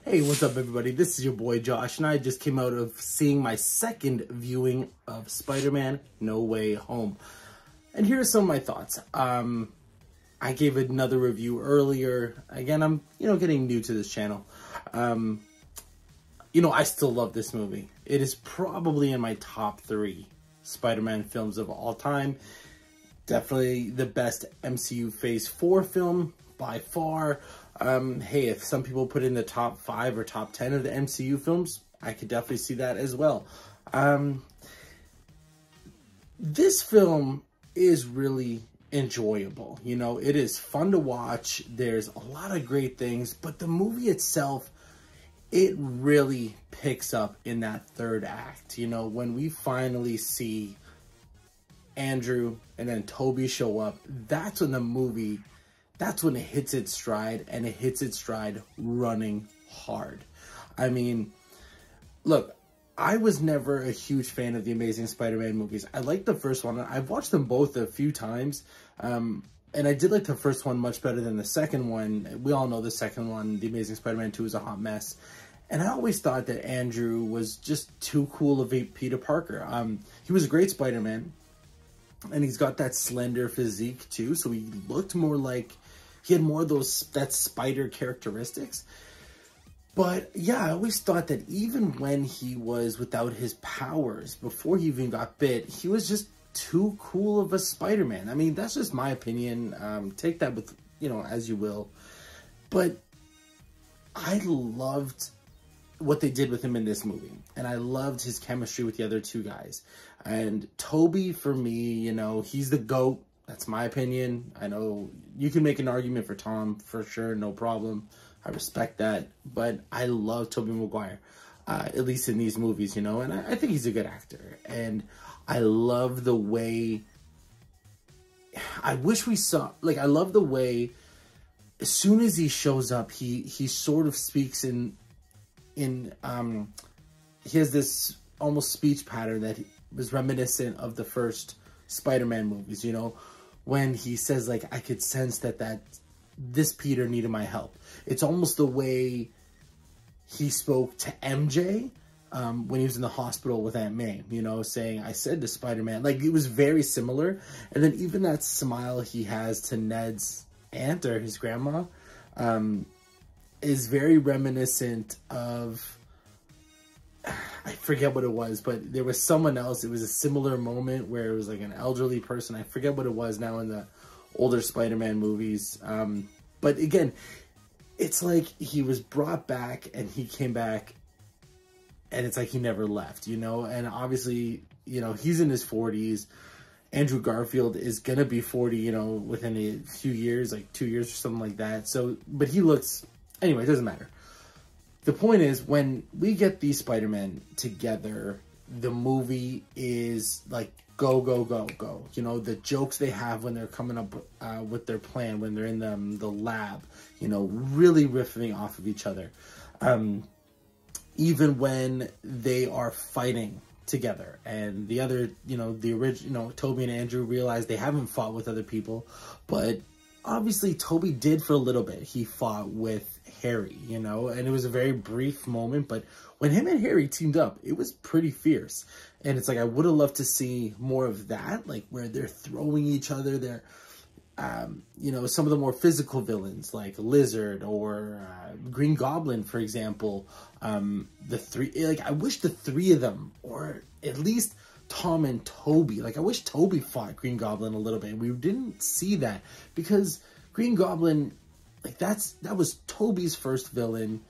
Hey, what's up everybody? This is your boy Josh, and I just came out of seeing my second viewing of Spider-Man No Way Home. And here are some of my thoughts. I gave another review earlier. Again, I'm, getting new to this channel. I still love this movie. It is probably in my top 3 Spider-Man films of all time. Definitely the best MCU Phase 4 film by far. Hey, if some people put in the top 5 or top 10 of the MCU films, I could definitely see that as well. This film is really enjoyable. It is fun to watch. There's a lot of great things, but the movie itself, it really picks up in that third act. When we finally see Andrew and then Tobey show up, that's when it hits its stride, and it hits its stride running hard. I mean, look, I was never a huge fan of the Amazing Spider-Man movies. I liked the first one. I've watched them both a few times, and I did like the first one much better than the second one. We all know the second one, The Amazing Spider-Man 2, is a hot mess. And I always thought that Andrew was just too cool of a Peter Parker. He was a great Spider-Man, and he's got that slender physique too, so he looked more like... he had more of that spider characteristics. But yeah, I always thought that even when he was without his powers, before he even got bit, he was just too cool of a Spider-Man. I mean, that's just my opinion. Take that with, as you will. But I loved what they did with him in this movie. And I loved his chemistry with the other two guys. And Tobey, for me, he's the GOAT. That's my opinion. I know you can make an argument for Tom, for sure, no problem. I respect that. But I love Tobey Maguire, at least in these movies, and I think he's a good actor. And I love the way... I wish we saw... I love the way, as soon as he shows up, he sort of speaks in he has this almost speech pattern that was reminiscent of the first Spider-Man movies, when he says, I could sense that this Peter needed my help. It's almost the way he spoke to MJ when he was in the hospital with Aunt May, saying, I said to Spider-Man, it was very similar. And then even that smile he has to Ned's aunt or his grandma is very reminiscent of... I forget what it was, but there was someone else. It was a similar moment where it was an elderly person. I forget what it was now in the older Spider-Man movies. But again, it's like he was brought back and he came back and it's like he never left, and obviously, he's in his 40s. Andrew Garfield is going to be 40, within a few years, 2 years or something like that. So, but he looks, anyway, it doesn't matter. The point is, when we get these Spider-Men together, the movie is go, go, go, go. The jokes they have when they're coming up with their plan, when they're in the lab, really riffing off of each other. Even when they are fighting together and the other, the original, Tobey and Andrew realize they haven't fought with other people, but obviously Tobey did for a little bit. He fought with Harry, and it was a very brief moment, but when him and Harry teamed up, it was pretty fierce. And it's I would have loved to see more of that, where they're throwing each other. They're, some of the more physical villains like Lizard or Green Goblin, for example. The three, I wish the three of them, or at least Tom and Tobey, I wish Tobey fought Green Goblin a little bit. And we didn't see that because Green Goblin, that was Tobey's first villain.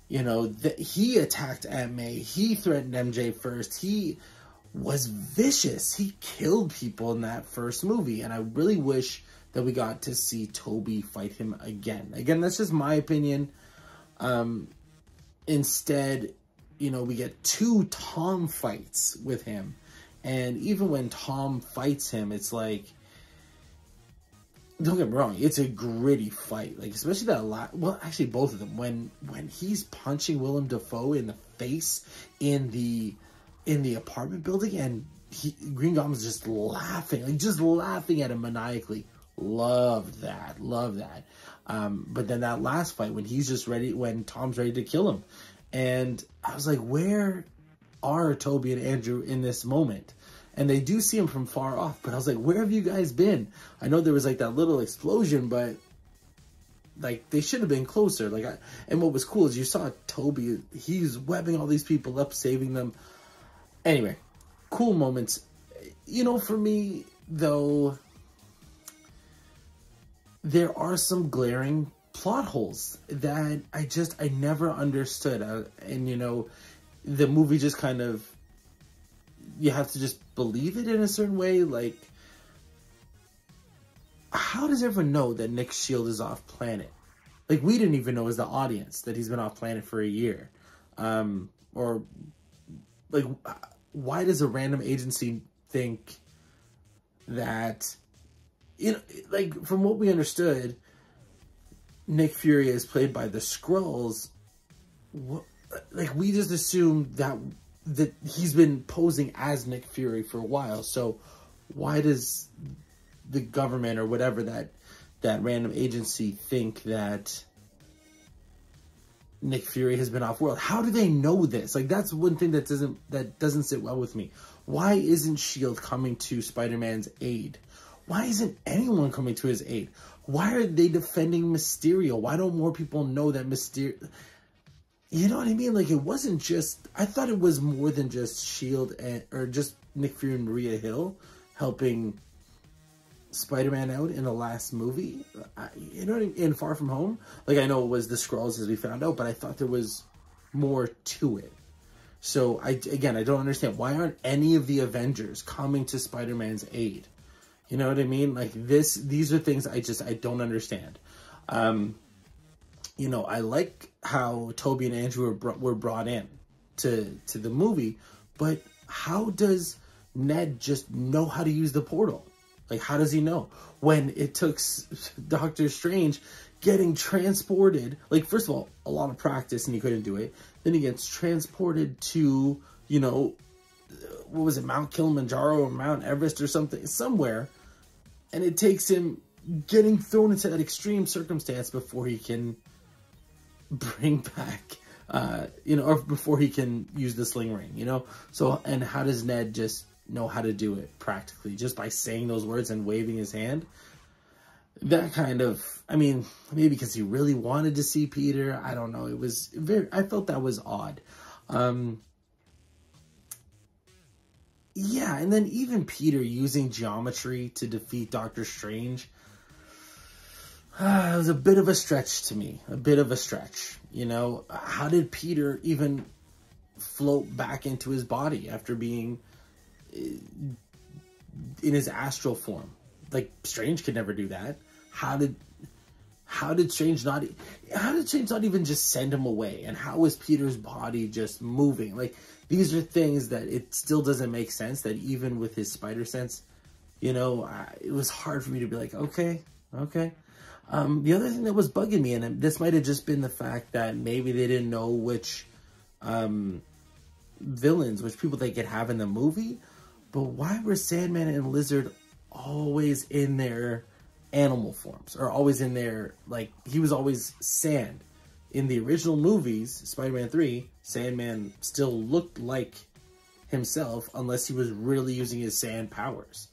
He attacked Aunt May. He threatened MJ first. He was vicious. He killed people in that first movie. And I really wish that we got to see Tobey fight him again. Again, that's just my opinion. Instead, we get 2 Tom fights with him. And even when Tom fights him, it's don't get me wrong, it's a gritty fight. Especially well, actually both of them. When he's punching Willem Dafoe in the face in the apartment building, and Green Goblin's just laughing at him maniacally. Loved that. Love that. But then that last fight when he's just ready, when Tom's ready to kill him. And I was like, where are Toby and Andrew in this moment? And they do see him from far off, but I was like, where have you guys been? I know there was like that little explosion, but like they should have been closer. And what was cool is you saw Toby, he's webbing all these people up, saving them. Anyway, cool moments. You know, for me, though, there are some glaring plot holes that I never understood. And, you know, the movie just kind of, you have to just believe it in a certain way. Like, how does everyone know that Nick Shield is off planet? Like, we didn't even know as the audience that he's been off planet for a year. Or, like, why does a random agency think that, you know, like, from what we understood, Nick Fury is played by the Skrulls. Like, we just assumed that he's been posing as Nick Fury for a while. So why does the government or whatever that random agency think that Nick Fury has been off world? How do they know this? Like, that's one thing that doesn't sit well with me. Why isn't S.H.I.E.L.D. coming to Spider-Man's aid? Why isn't anyone coming to his aid? Why are they defending Mysterio? Why don't more people know that Mysterio... You know what I mean? Like, it wasn't just... I thought it was more than just S.H.I.E.L.D. or just Nick Fury and Maria Hill helping Spider-Man out in the last movie. You know what I mean? In Far From Home. Like, I know it was the Skrulls as we found out, but I thought there was more to it. So, I don't understand. Why aren't any of the Avengers coming to Spider-Man's aid? You know what I mean? Like, these are things I don't understand. You know, I like how Toby and Andrew were brought in to the movie, but how does Ned just know how to use the portal? Like, how does he know? When it took Doctor Strange getting transported, like, first of all, a lot of practice and he couldn't do it. Then he gets transported to, you know, what was it, Mount Kilimanjaro or Mount Everest or something, somewhere. And it takes him getting thrown into that extreme circumstance before he can bring back, you know, or before he can use the sling ring, you know? So, and how does Ned just know how to do it practically? Just by saying those words and waving his hand? That kind of, I mean, maybe because he really wanted to see Peter. I don't know. It was I felt that was odd. Yeah, and then even Peter using geometry to defeat Doctor Strange. It was a bit of a stretch to me. A bit of a stretch. You know, how did Peter even float back into his body after being in his astral form? Like, Strange could never do that. How did Strange not even just send him away? And how was Peter's body just moving? Like, these are things that it still doesn't make sense, that even with his spider sense, you know, it was hard for me to be like, okay. The other thing that was bugging me, and this might have just been the fact that maybe they didn't know which villains, which people they could have in the movie, but why were Sandman and Lizard always in their animal forms, or always in their, like, he was always sand? In the original movies, Spider-Man 3, Sandman still looked like himself unless he was really using his sand powers.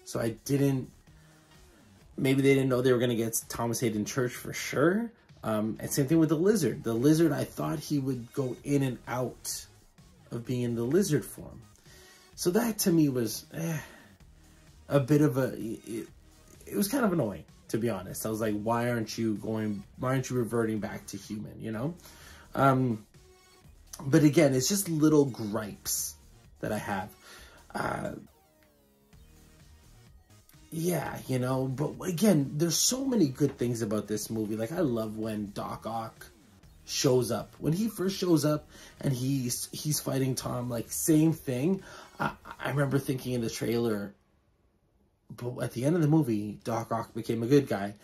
So maybe they didn't know they were going to get Thomas Hayden Church for sure. And same thing with the Lizard. The Lizard, I thought he would go in and out of being in the Lizard form. So that to me was a bit of it was kind of annoying, to be honest. I was like, why aren't you reverting back to human, you know? But again, it's just little gripes that I have. Yeah, you know, but again, there's so many good things about this movie. Like, I love when Doc Ock shows up. When he first shows up and he's fighting Tom, like, same thing. I remember thinking in the trailer, but at the end of the movie, Doc Ock became a good guy.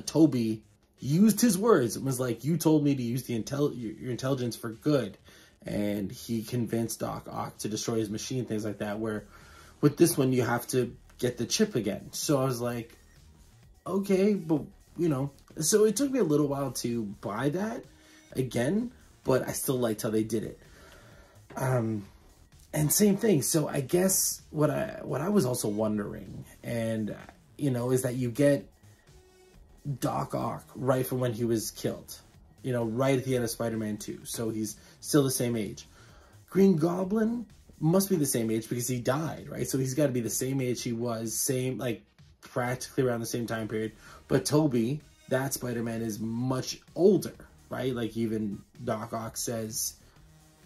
Toby used his words and was like, you told me to use your intelligence for good. And he convinced Doc Ock to destroy his machine, things like that, where with this one, you have to get the chip again. So I was like, okay, but, you know, so it took me a little while to buy that again, but I still liked how they did it. And same thing. So I guess what I was also wondering, and, you know, is that you get Doc Ock right from when he was killed, you know, right at the end of Spider-Man 2. So he's still the same age. Green Goblin must be the same age because he died, right? So he's got to be the same age he was, same, like, practically around the same time period. But Tobey, that Spider-Man, is much older, right? Like, even Doc Ock says,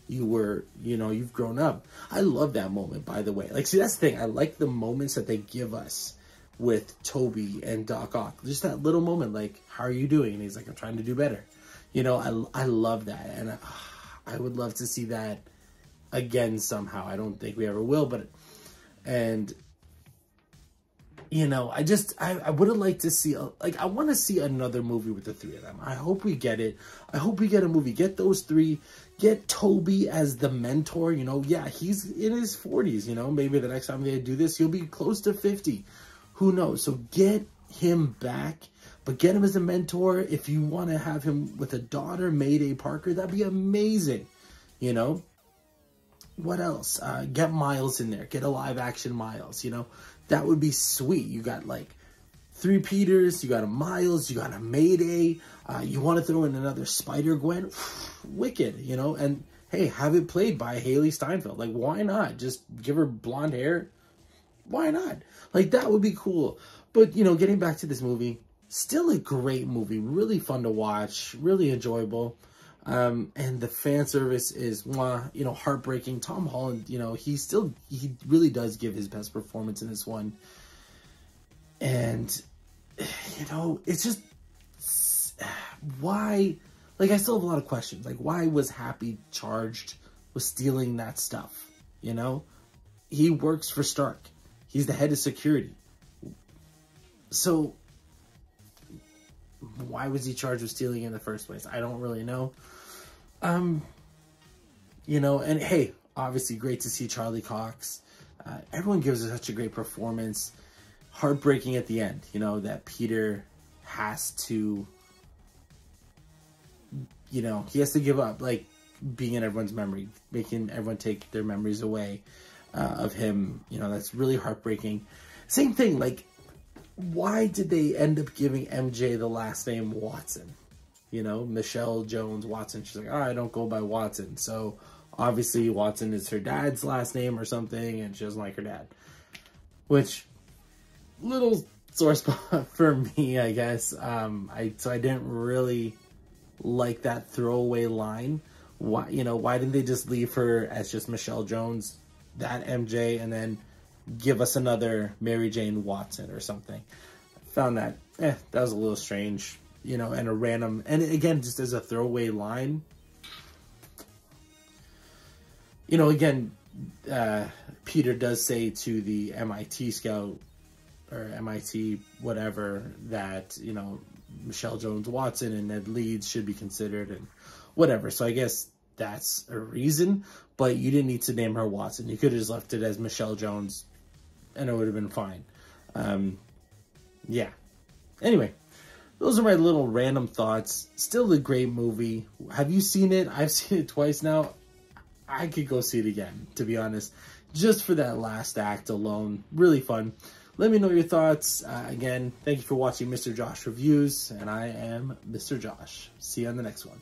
you've grown up. I love that moment, by the way. Like, see, that's the thing. I like the moments that they give us with Tobey and Doc Ock. Just that little moment, like, how are you doing? And he's like, I'm trying to do better. You know, I love that. And I would love to see that again somehow. I don't think we ever will, but, and, you know, I would have liked to see, I want to see another movie with the three of them. I hope we get it. I hope we get a movie. Get those three. Get Tobey as the mentor. You know, yeah, he's in his 40s, you know. Maybe the next time they do this, he'll be close to 50. Who knows? So get him back, but get him as a mentor. If you want to have him with a daughter, Mayday Parker, that'd be amazing, you know. What else? Get Miles in there. Get a live-action Miles, you know. That would be sweet. You got, like, 3 Peters, you got a Miles, you got a Mayday. You want to throw in another Spider-Gwen? Wicked, you know. And, hey, have it played by Haley Steinfeld. Like, why not? Just give her blonde hair. Why not? Like, that would be cool. But, you know, getting back to this movie, still a great movie. Really fun to watch. Really enjoyable. And the fan service is, you know, heartbreaking. Tom Holland, you know, he really does give his best performance in this one. And, you know, it's just, why, like, I still have a lot of questions. Like, why was Happy charged with stealing that stuff? You know, he works for Stark. He's the head of security. So, why was he charged with stealing in the first place? I don't really know. You know, and hey, obviously great to see Charlie Cox. Everyone gives us such a great performance. Heartbreaking at the end, you know, that Peter has to, you know, he has to give up, like, being in everyone's memory, making everyone take their memories away of him. You know, that's really heartbreaking. Same thing, like, why did they end up giving MJ the last name Watson? You know, Michelle Jones Watson. She's like, oh, I don't go by Watson. So, obviously, Watson is her dad's last name or something, and she doesn't like her dad. Which, little sore spot for me, I guess. So I didn't really like that throwaway line. Why, you know, why didn't they just leave her as just Michelle Jones, that MJ, and then give us another Mary Jane Watson or something? I found that, that was a little strange, you know, and a random, and again, just as a throwaway line. You know, again, Peter does say to the MIT scout, or MIT whatever, that, you know, Michelle Jones Watson and Ned Leeds should be considered and whatever. So I guess that's a reason, but you didn't need to name her Watson. You could have just left it as Michelle Jones and it would have been fine. Yeah. Anyway, those are my little random thoughts. Still a great movie. Have you seen it? I've seen it twice now. I could go see it again, to be honest, just for that last act alone. Really fun. Let me know your thoughts. Again, thank you for watching Mr. Josh Reviews, and I am Mr. Josh. See you on the next one.